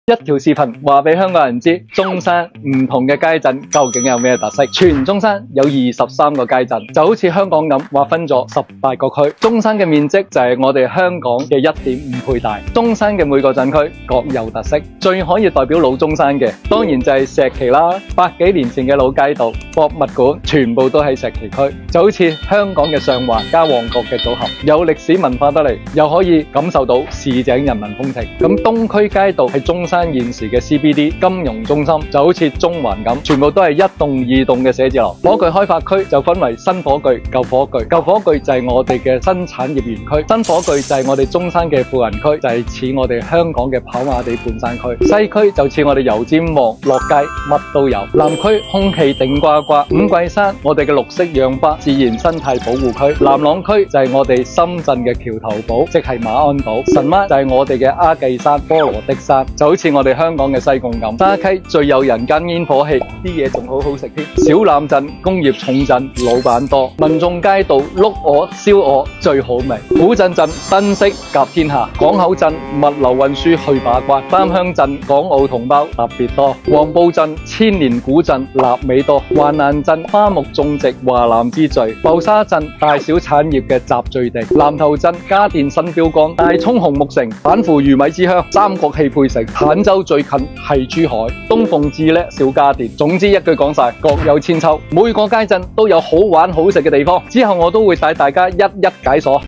一條視頻話俾香港人知，中山唔同嘅街鎮究竟有咩特色？全中山有23個街鎮，就好似香港咁劃分咗18個區。中山嘅面積就係我哋香港嘅1.5倍大。中山嘅每個鎮區各有特色，最可以代表老中山嘅，當然就係石岐啦。百幾年前嘅老街道、博物館，全部都喺石岐區，就好似香港嘅上環加旺角嘅組合，有歷史文化得嚟，又可以感受到市井人民風情。咁東區街道係中山現時嘅 CBD 金融中心，就好似中環咁，全部都係一棟二棟嘅寫字樓。火炬開發區就分為新火炬、舊火炬。舊火炬就係我哋嘅新產業園區，新火炬就係我哋中山嘅富人區，就係似我哋香港嘅跑馬地半山區。西區就似我哋油尖旺落街乜都有。南區空氣頂呱呱，五桂山我哋嘅綠色氧吧自然生態保護區。南朗區就係我哋深圳嘅橋頭堡，即係馬鞍島。神灣就係我哋嘅鴉髻山、波羅的山，就好似我哋香港嘅西貢咁。沙溪最有人間煙火氣，啲嘢仲好好食添。小欖鎮工業重鎮，老闆多，民眾街道碌鵝、燒鵝最好味。古鎮鎮燈飾甲天下，港口鎮物流運輸去把關。三鄉鎮港澳同胞特別多。黃埔鎮千年古鎮臘味多。橫欄鎮花木種植華南之最。浮沙鎮大小產業嘅集聚地。南頭鎮家電新標杆。大涌紅木城反腐魚米之鄉。三角氣配城。坦洲最近係珠海。東鳳至叻小家電。總之一句講晒，各有千秋。每個街鎮都有好玩好食嘅地方，之後我都會帶大家一一解鎖。